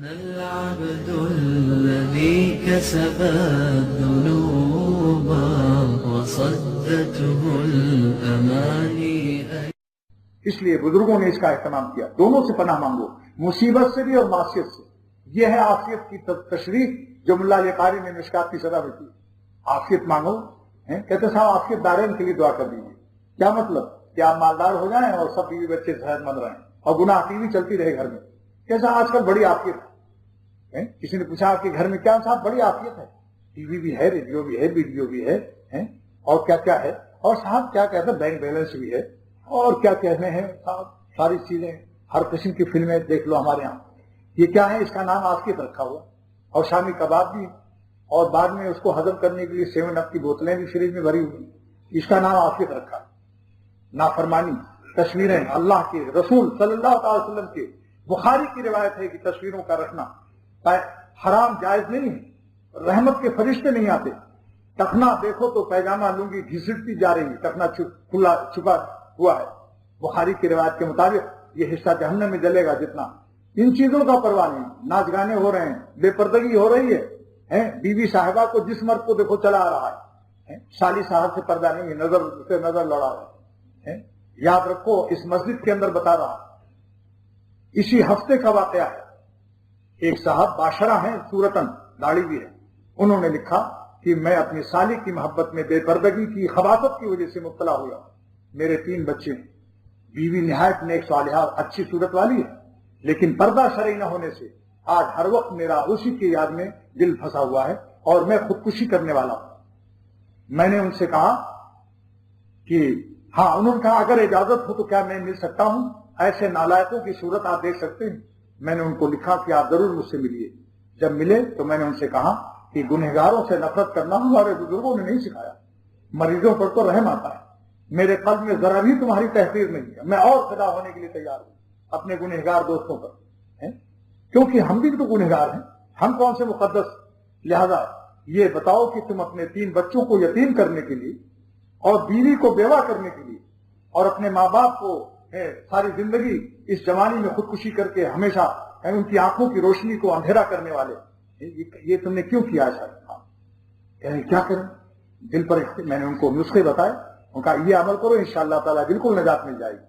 العبد الذي كسب الذنوب وصدته الأماني. اس لیے بزرگوں نے اس کا اہتمام کیا. دونوں سے پناہ مانگو، مصیبت سے بھی اور معصیت سے. یہ ہے عافیت کی تشریح جو ملا علی قاری نے مشکات کی صدا میں کی. عافیت مانگو، کہتے صاحب عافیت دارین کے لیے دعا کر دیجیے. کیا مطلب؟ کہ آپ مالدار ہو جائیں اور سب بیوی بچے صحت مند رہیں اور گناہ ٹی وی چلتی رہے گھر میں. کیسا آج کل بڑی عافیت ہے. کسی نے پوچھا آپ کے گھر میں کیا؟ صاحب بڑی عافیت ہے، ٹی وی بھی ہے، ریڈیو بھی ہے، ویڈیو بھی ہے، اور کیا کیا ہے. اور صاحب کیا کہتے ہیں، بینک بیلنس بھی ہے، اور کیا کہنے ہیں صاحب ساری چیزیں، ہر قسم کی فلمیں دیکھ لو ہمارے ہاں. یہ کیا ہے؟ اس کا نام عافیت رکھا ہوا. اور شامی کباب بھی، اور بعد میں اس کو ہضم کرنے کے لیے 7 اپ کی بوتلیں بھی فریج میں بھری ہوئی. اس کا نام عافیت رکھا. نافرمانی، تصویریں اللہ کے رسول صلی اللہ علیہ وسلم کے، بخاری کی روایت ہے کہ تصویروں کا رکھنا حرام جائز نہیں ہے. رحمت کے فرشتے نہیں آتے. ٹخنا دیکھو تو پیجامہ لنگی گھسٹتی جا رہی ہے، ٹخنا کھلا چھپا ہوا ہے. بخاری کی روایت کے مطابق یہ حصہ جہنم میں جلے گا جتنا. ان چیزوں کا پرواہ نہیں. ناچ گانے ہو رہے ہیں، بے پردگی ہو رہی ہے. بیوی صاحبہ کو جس مرد کو دیکھو چلا آ رہا ہے، سالی صاحب سے پردہ نہیں ہے، نظر سے نظر لڑا رہا ہے. یاد رکھو اس مسجد کے اندر بتا رہا، اسی ہفتے کا واقعہ ہے. ایک صاحب باشرہ ہیں، صورتاً داڑھی بھی ہے. انہوں نے لکھا کہ میں اپنی سالی کی محبت میں بے پردگی کی خباثت کی وجہ سے مبتلا ہوا. میرے 3 بچے ہیں. بیوی نہایت نیک صالحہ اچھی صورت والی ہے، لیکن پردہ شرعی نہ ہونے سے آج ہر وقت میرا اسی کی یاد میں دل پھنسا ہوا ہے اور میں خودکشی کرنے والا ہوں. میں نے ان سے کہا کہ ہاں. انہوں نے کہا اگر اجازت ہو تو کیا میں مل سکتا ہوں؟ ایسے نالائقوں کی صورت آپ دیکھ سکتے ہیں. میں نے ان کو لکھا کہ آپ ضرور مجھ سے ملیے. جب ملے تو میں نے ان سے کہا کہ گنہگاروں سے نفرت کرنا ہمارے بزرگوں نے نہیں سکھایا. مریضوں پر تو رحم آتا ہے. میرے قلب میں ذرا بھی تمہاری تحقیر نہیں ہے. میں اور فدا ہونے کے لیے تیار ہوں اپنے گنہگار دوستوں پر، کیونکہ ہم بھی تو گنہگار ہیں. ہم کون سے مقدس؟ لہذا یہ بتاؤ کہ تم اپنے 3 بچوں کو یتیم کرنے کے لیے اور بیوی کو بیوہ کرنے کے لیے اور اپنے ماں باپ کو ساری زندگی اس جوانی میں خودکشی کر کے ہمیشہ ان کی آنکھوں کی روشنی کو اندھیرا کرنے والے، یہ تم نے کیوں کیا ایسا؟ کیا کریں؟ دل پر میں نے ان کو نسخے بتائے. ان کا یہ عمل کرو انشاءاللہ تعالیٰ بالکل نجات مل جائے گی.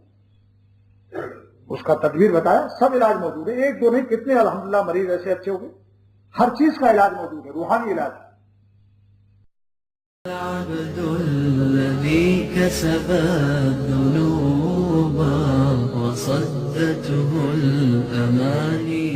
اس کا تدبیر بتایا. سب علاج موجود ہے، 1 2 نہیں، کتنے الحمدللہ مریض ایسے اچھے ہو گئے. ہر چیز کا علاج موجود ہے، روحانی علاج. العبد الذي كسب الذنوب وصدته الأماني.